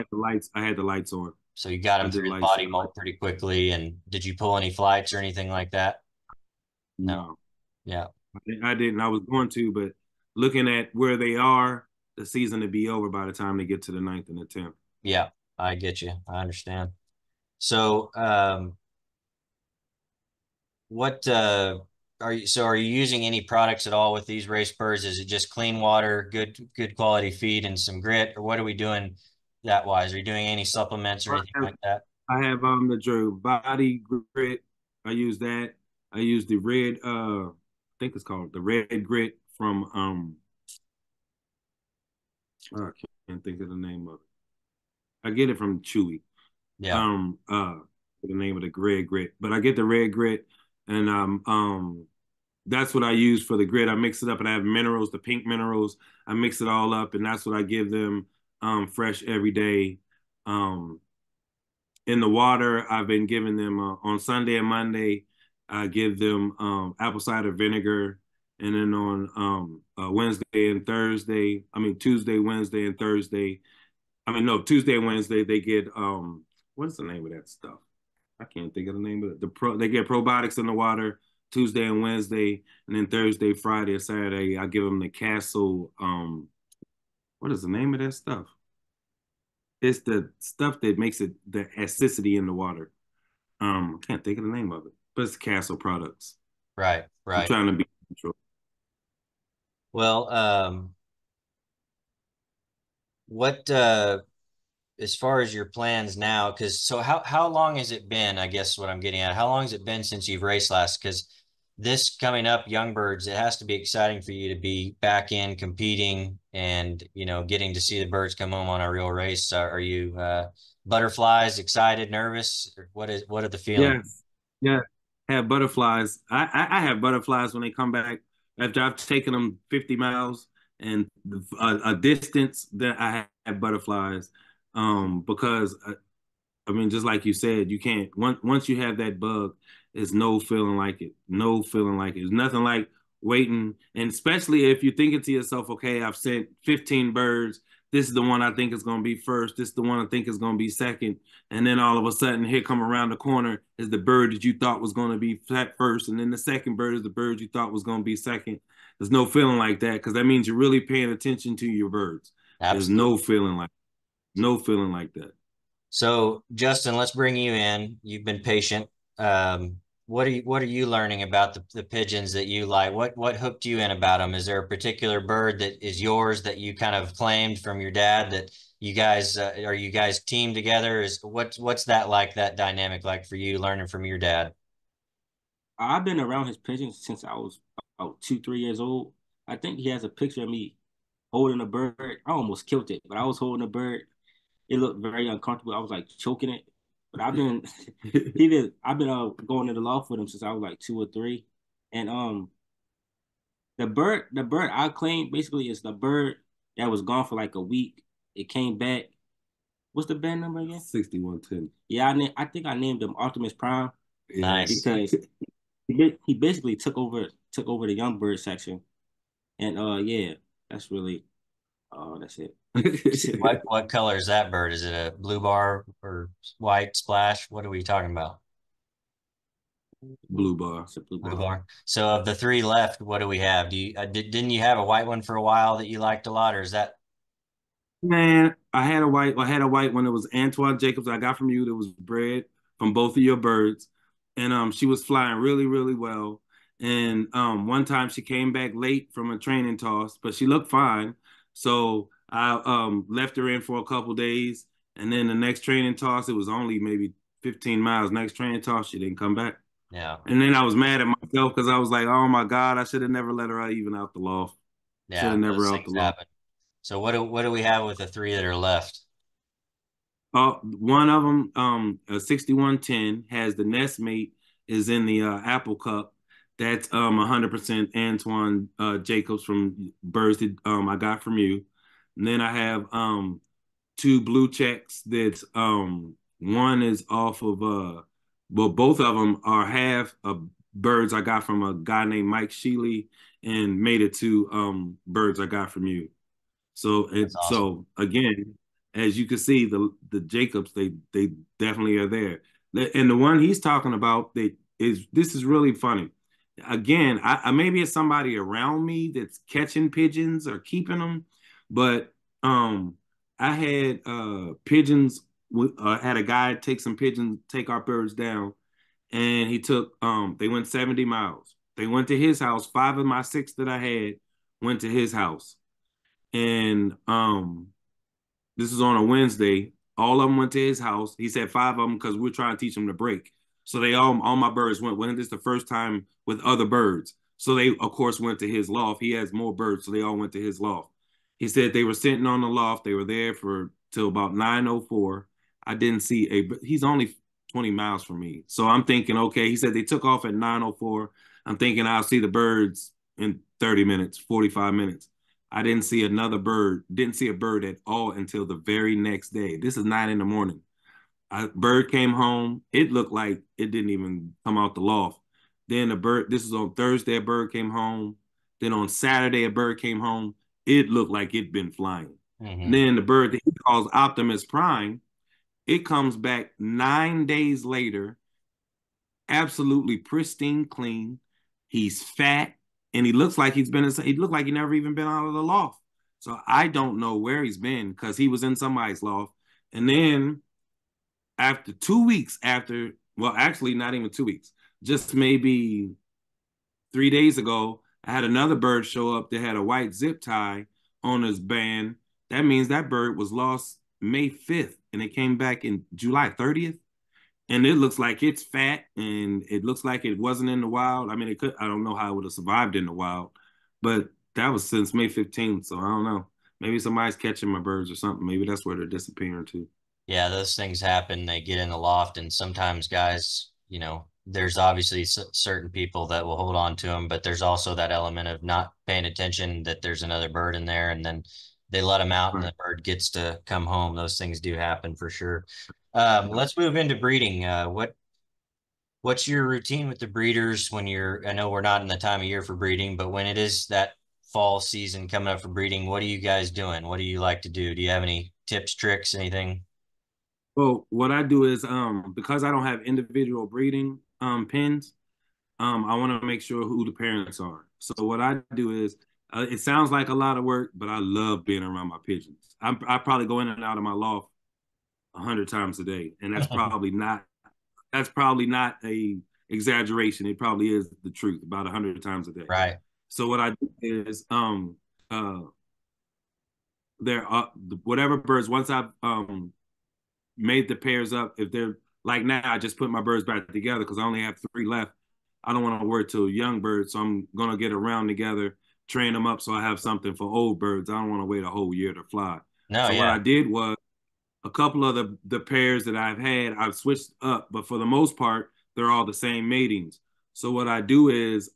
had the lights on. So you got I them did through the lights. body molt pretty quickly. And did you pull any flights or anything like that? No. No, Yeah. I didn't. I was going to, but looking at where they are, the season to be over by the time they get to the ninth and the 10th. Yeah. I get you. I understand. So, what are you using any products at all with these race birds? Is it just clean water, good quality feed and some grit, or what are we doing that wise? Are you doing any supplements or I anything have, like that? I have the Drew body grit. I use that. I use the red. I think it's called the red grit from I can't think of the name of it. I get it from Chewy. Yeah. The name of the red grit, but I get the red grit, and that's what I use for the grit. I mix it up, and I have minerals, the pink minerals. I mix it all up, and that's what I give them fresh every day. Um, in the water, I've been giving them on Sunday and Monday. I give them apple cider vinegar, and then on Wednesday and Thursday. I mean Tuesday, Wednesday, and Thursday. I mean no Tuesday and Wednesday they get what's the name of that stuff? I can't think of the name of it. They get probiotics in the water Tuesday and Wednesday, and then Thursday, Friday, and Saturday I give them the Castle. What is the name of that stuff? It's the stuff that makes it the acidity in the water. I can't think of the name of it, but it's Castle products. Right. I'm Right. trying to be neutral. Well, what as far as your plans now, because so how long has it been? I guess what I'm getting at, how long has it been since you've raced last? Because this coming up, young birds, it has to be exciting for you to be back in competing and getting to see the birds come home on a real race. Are you butterflies, excited, nervous? Or what are the feelings? Yes, yeah. Have butterflies. I have butterflies when they come back after I've taken them 50 miles and a distance that I have butterflies. Because I mean, just like you said, you can't once you have that bug, there's no feeling like it. No feeling like it. There's nothing like waiting, and especially if you're thinking to yourself, okay, I've sent 15 birds, This is the one I think is going to be first. This is the one I think is going to be second. And then all of a sudden, here come around the corner is the bird that you thought was going to be first. And then the second bird is the bird you thought was going to be second. There's no feeling like that because that means you're really paying attention to your birds. There's Absolutely. no feeling like that. So, Justin, let's bring you in. You've been patient. What are you learning about the pigeons that you like? What hooked you in about them? Is there a particular bird that is yours that you kind of claimed from your dad that you guys are you guys team together? Is what's that like, that dynamic like for you learning from your dad? I've been around his pigeons since I was about 2, 3 years old. I think he has a picture of me holding a bird. I almost killed it, but I was holding a bird. It looked very uncomfortable. I was like choking it. But I've been going to the loft with him since I was like 2 or 3. And the bird I claimed basically is the bird that was gone for like a week. It came back. What's the band number again? 6110. Yeah, I think I named him Optimus Prime Nice. because he basically took over the young bird section. And yeah, that's really that's it. What color is that bird? Is it a blue bar or white splash? What are we talking about? Blue bar. It's a blue Blue bar. bar. So of the three left, what do we have? Do you didn't you have a white one for a while that you liked a lot, or is that Man, I had a white one. It was Antoine Jacobs I got from you that was bred from both of your birds. And she was flying really, really well. And one time she came back late from a training toss, but she looked fine. So I left her in for a couple days. And then the next training toss, it was only maybe 15 miles. Next training toss, she didn't come back. yeah. And then I was mad at myself because I was like, oh my God, I should have never let her out even out the loft. Should Yeah, have never those out the things loft. happen. So what do we have with the three that are left? One of them, a 6110, has the nest mate is in the apple cup. That's 100% Antoine Jacobs from birds that I got from you. And then I have two blue checks. That's one is off of well, both of them are half of birds I got from a guy named Mike Sheely, and made it to birds I got from you. So That's awesome. so again, as you can see, the Jacobs they definitely are there. And the one he's talking about, they is this is really funny. Again, I maybe it's somebody around me that's catching pigeons or keeping them, but um, I had pigeons. Had a guy take some pigeons, take our birds down, and he took they went 70 miles. They went to his house. 5 of my 6 that I had went to his house, and this is on a Wednesday. All of them went to his house. He said 5 of them because we're trying to teach them to break. So they all my birds went. When this is the first time with other birds, so they of course went to his loft. He has more birds, so they all went to his loft. He said they were sitting on the loft. They were there for till about 9:04. I didn't see a. He's only 20 miles from me, so I'm thinking, okay. He said they took off at 9:04. I'm thinking I'll see the birds in 30 minutes, 45 minutes. I didn't see another bird, didn't see a bird at all until the very next day. This is 9 in the morning. A bird came home. It looked like it didn't even come out the loft. Then a bird, this is on Thursday, a bird came home. Then on Saturday, a bird came home. It looked like it'd been flying. And Hmm. then the bird that he calls Optimus Prime, it comes back 9 days later, absolutely pristine clean. He's fat, and he looks like he looked like he never even been out of the loft. So I don't know where he's been because he was in somebody's loft. And then after 2 weeks after, well, actually not even 2 weeks, just maybe 3 days ago, I had another bird show up that had a white zip tie on his band. That means that bird was lost May 5th and it came back in July 30th, and it looks like it's fat and it looks like it wasn't in the wild. I mean, it could, I don't know how it would have survived in the wild, but that was since May 15th. So I don't know. Maybe somebody's catching my birds or something. Maybe that's where they're disappearing to. Yeah, those things happen. They get in the loft, and sometimes guys, there's obviously certain people that will hold on to them, but there's also that element of not paying attention that there's another bird in there, and then they let them out, and Right. the bird gets to come home. Those things do happen for sure. Let's move into breeding. What's your routine with the breeders when I know we're not in the time of year for breeding, but when it is that fall season coming up for breeding. What are you guys doing? What do you like to do? Do you have any tips, tricks, anything? Well, what I do is because I don't have individual breeding pens, I want to make sure who the parents are. So what I do is it sounds like a lot of work, but I love being around my pigeons. I probably go in and out of my loft 100 times a day, and that's probably not a exaggeration. It probably is the truth, about 100 times a day. Right. So what I do is uh there are whatever birds once I've made the pairs up. If they're like now, I just put my birds back together because I only have 3 left. I don't want to work till young birds, so I'm gonna get around together, train them up, so I have something for old birds. I don't want to wait a whole year to fly. No, So what yeah. I did was a couple of the pairs that I've had, I've switched up, but for the most part, they're all the same matings. So what I do is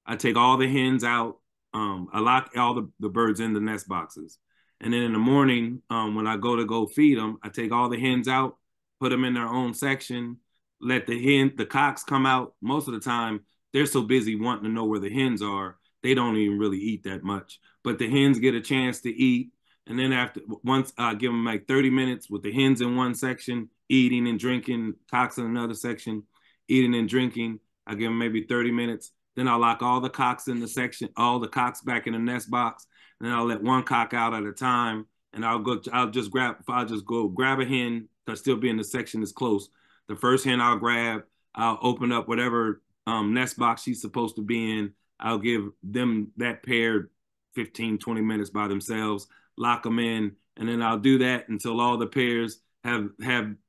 I take all the hens out. I lock all the birds in the nest boxes. And then in the morning, when I go feed them, I take all the hens out, put them in their own section, let the cocks come out. Most of the time, they're so busy wanting to know where the hens are, they don't even really eat that much. But the hens get a chance to eat. And then once I give them like 30 minutes with the hens in one section, eating and drinking, cocks in another section, eating and drinking, I give them maybe 30 minutes. Then I'll lock all the cocks in the section, all the cocks back in the nest box. And then I'll let one cock out at a time. And I'll just go grab a hen that's still be in the section that's close. The first hen I'll grab, I'll open up whatever nest box she's supposed to be in. I'll give them that pair 15, 20 minutes by themselves, lock them in. And then I'll do that until all the pairs have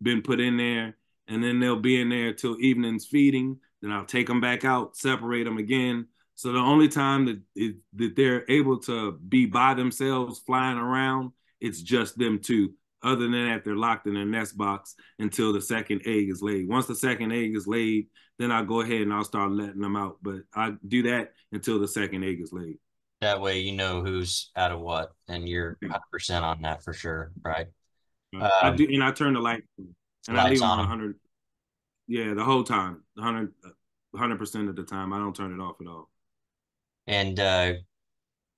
been put in there. And then they'll be in there till evening's feeding. Then I'll take them back out, separate them again. So the only time that they're able to be by themselves flying around, it's just them two. Other than that, they're locked in their nest box until the second egg is laid. Once the second egg is laid, then I'll go ahead and I'll start letting them out. But I do that until the second egg is laid. That way you know who's out of what, and you're 100% on that for sure, right? I do, and I turn the light and I leave Lights them on on them. 100. Yeah, the whole time, 100% of the time. I don't turn it off at all. And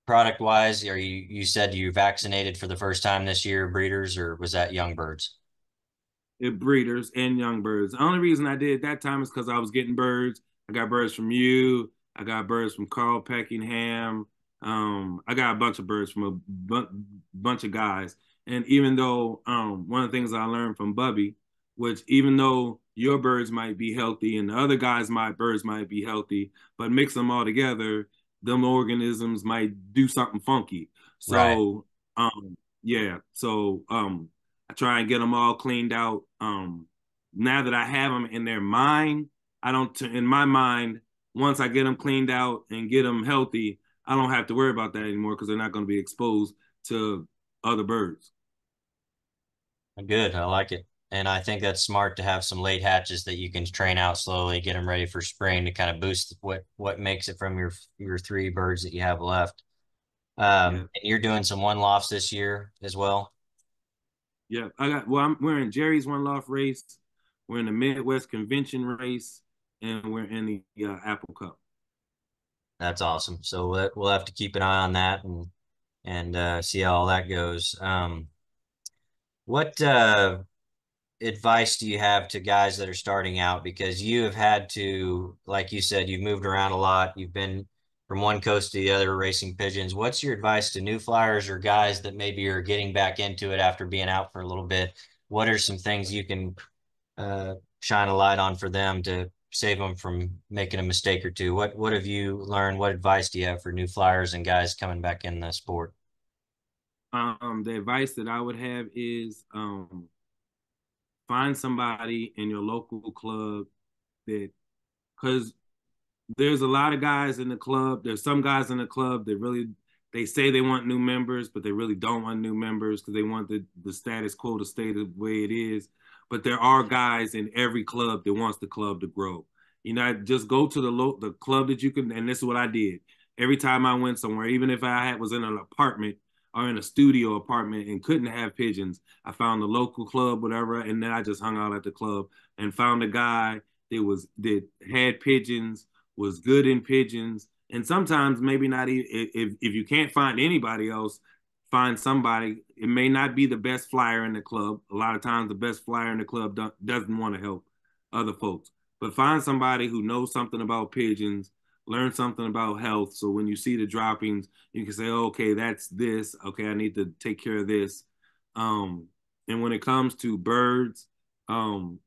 product wise, you said you vaccinated for the first time this year, breeders, or was that young birds? Breeders and young birds. The only reason I did that time is because I was getting birds. I got birds from you. I got birds from Carl Peckingham. I got a bunch of birds from bunch of guys. And even though one of the things I learned from Bubby, which even though your birds might be healthy and the other guys' my birds might be healthy, but mix them all together, them organisms might do something funky. Right. So yeah. So I try and get them all cleaned out. Now that I have them in their mind, I don't. In my mind, once I get them cleaned out and get them healthy, I don't have to worry about that anymore because they're not going to be exposed to other birds. Good. I like it. And I think that's smart to have some late hatches that you can train out slowly, get them ready for spring to kind of boost what makes it from your 3 birds that you have left. Yeah, And you're doing some one lofts this year as well. yeah. We're in Jerry's One Loft race. We're in the Midwest Convention race, and we're in the Apple Cup. That's awesome. So we'll have to keep an eye on that and see how all that goes. What advice do you have to guys that are starting out? Because you have had to, like you said, you've moved around a lot. You've been from one coast to the other racing pigeons. What's your advice to new flyers or guys that maybe are getting back into it after being out for a little bit? What are some things you can shine a light on for them to save them from making a mistake or two? What have you learned? What advice do you have for new flyers and guys coming back in the sport? The advice that I would have is find somebody in your local club that, because there's a lot of guys in the club. There's some guys in the club that really, they say they want new members, but they really don't want new members because they want the status quo to stay the way it is. But there are guys in every club that wants the club to grow. You know, just go to the club that you can, and this is what I did. Every time I went somewhere, even if was in an apartment or in a studio apartment and couldn't have pigeons, I found the local club, whatever, and then I just hung out at the club and found a guy that had pigeons, was good in pigeons, And sometimes maybe not even if you can't find anybody else, find somebody. It may not be the best flyer in the club. A lot of times the best flyer in the club doesn't want to help other folks. But find somebody who knows something about pigeons, learn something about health. So when you see the droppings, you can say, oh, okay, that's this. Okay, I need to take care of this. And when it comes to birds, um,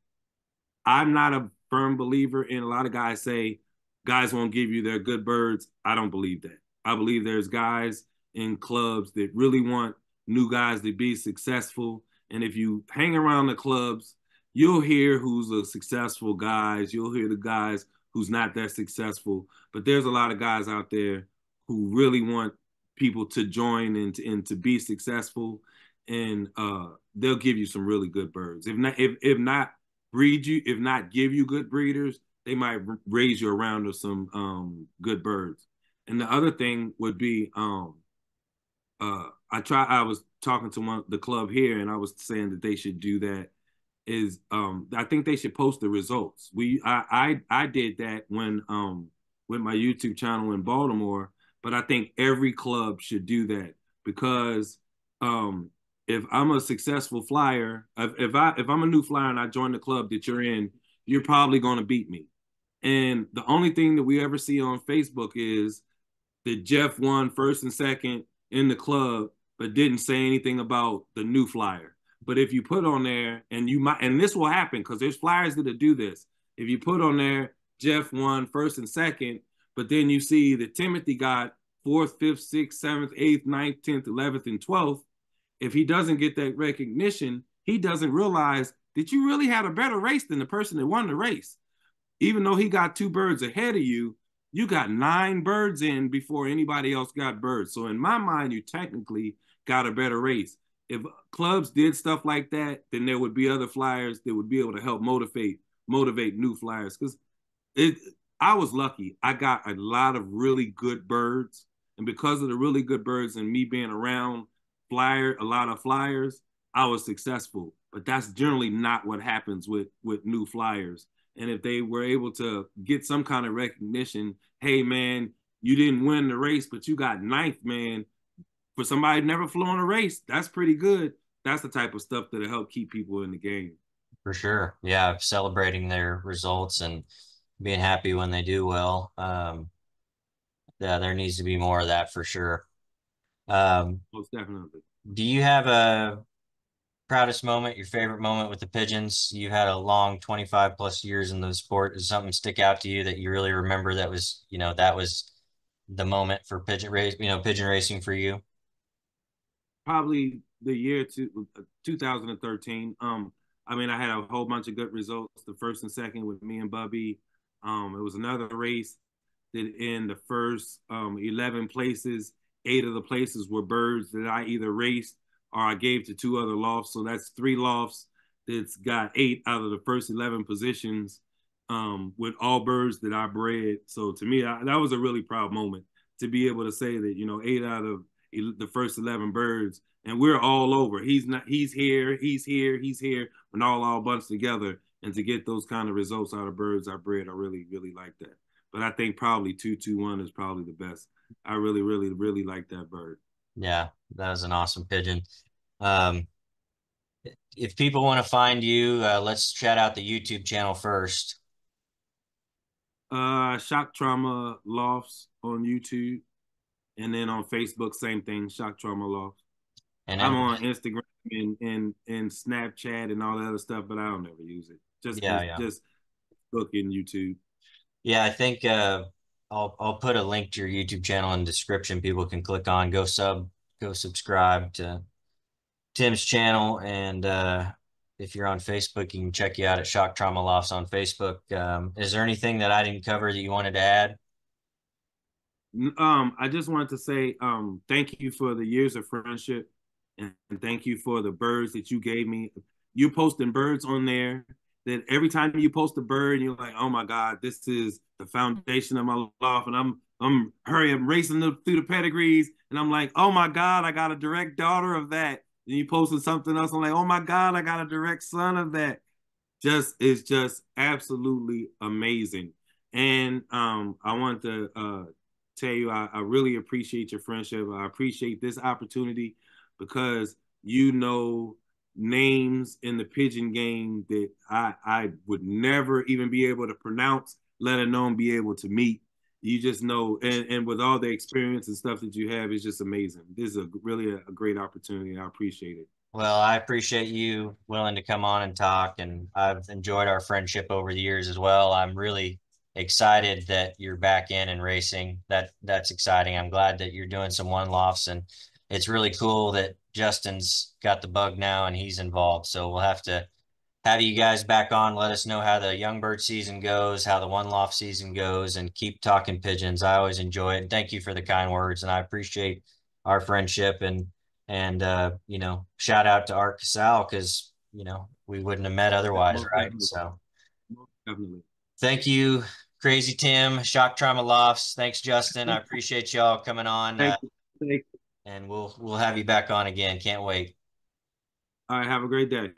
I'm not a firm believer in, a lot of guys say guys won't give you their good birds. I don't believe that. I believe there's guys in clubs that really want new guys to be successful. And if you hang around the clubs, you'll hear who's a successful guys. You'll hear the guys who's not that successful. But there's a lot of guys out there who really want people to join and to be successful. And they'll give you some really good birds. If not breed you, if not give you good breeders, they might raise you around with some good birds. And the other thing would be I was talking to the club here, and I was saying that they should do that. Is I think they should post the results. I did that when with my YouTube channel in Baltimore, but I think every club should do that because um if I'm a successful flyer, if I'm a new flyer and I join the club that you're in, you're probably going to beat me. And the only thing that we ever see on Facebook is that Jeff won first and second in the club, but didn't say anything about the new flyer. But if you put on there, and you might, and this will happen because there's flyers that do this. If you put on there, Jeff won first and second, but then you see that Timothy got fourth, fifth, sixth, seventh, eighth, ninth, 10th, 11th, and 12th. If he doesn't get that recognition, he doesn't realize that you really had a better race than the person that won the race. Even though he got 2 birds ahead of you, you got 9 birds in before anybody else got birds. So in my mind, you technically got a better race. If clubs did stuff like that, then there would be other flyers that would be able to help motivate new flyers. Because I was lucky. I got a lot of really good birds. And because of the really good birds and me being around a lot of flyers, I was successful. But that's generally not what happens with new flyers. And if they were able to get some kind of recognition, hey man, you didn't win the race, but you got ninth, man. For somebody who never flew on a race, that's pretty good. That's the type of stuff that'll help keep people in the game. For sure. Yeah, celebrating their results and being happy when they do well. Yeah, there needs to be more of that for sure. Most definitely. Do you have a proudest moment, your favorite moment with the pigeons? You had a long 25 plus years in the sport. Does something stick out to you that you really remember that was, that was the moment for pigeon racing for you? Probably the year 2013. I mean, I had a whole bunch of good results. The first and second with me and Bubby. It was another race that in the first 11 places, 8 of the places were birds that I either raced or I gave to 2 other lofts. So that's 3 lofts that's got 8 out of the first 11 positions with all birds that I bred. So to me, that was a really proud moment to be able to say that, 8 out of the first 11 birds, and we're all over. He's here, and all bunched together. And to get those kind of results out of birds I bred, I really, really like that. But I think probably 221 is probably the best. I really, really, really like that bird. Yeah, that was an awesome pigeon. Um, if people want to find you, let's shout out the YouTube channel first. Shock Trauma Lofts on YouTube. And then on Facebook, same thing, Shock Trauma Lofts. And I'm then, on Instagram and Snapchat and all that other stuff, but I don't ever use it. Just book in YouTube. Yeah, I think I'll put a link to your YouTube channel in the description. People can click on, go subscribe to Tim's channel, and if you're on Facebook, you can check you out at Shock Trauma Lofts on Facebook. Is there anything that I didn't cover that you wanted to add? I just wanted to say thank you for the years of friendship, and thank you for the birds that you gave me. You're posting birds on there that every time you post a bird, you're like, oh my God, this is the foundation of my life. And I'm racing through the pedigrees, and I'm like, oh my God, I got a direct daughter of that. And you posted something else, I'm like, oh my God, I got a direct son of that. It's just absolutely amazing. And I want to tell you I really appreciate your friendship. I appreciate this opportunity because you know names in the pigeon game that I would never even be able to pronounce, let alone be able to meet. You just know, and with all the experience and stuff that you have, it's just amazing. This is really a great opportunity. I appreciate it. Well, I appreciate you willing to come on and talk, and I've enjoyed our friendship over the years as well. I'm really excited that you're back in and racing. That's exciting. I'm glad that you're doing some one lofts, and it's really cool that Justin's got the bug now and he's involved. So we'll have to have you guys back on. Let us know how the young bird season goes, how the one loft season goes, and keep talking pigeons. I always enjoy it. And thank you for the kind words, and I appreciate our friendship and you know, shout out to Art Casal because you know we wouldn't have met otherwise, Most right? definitely. So Most definitely. thank you, Crazy Tim, Shock Trauma Lofts. Thanks, Justin. I appreciate y'all coming on, Thank you. Thank you. and we'll have you back on again. Can't wait. All right. Have a great day.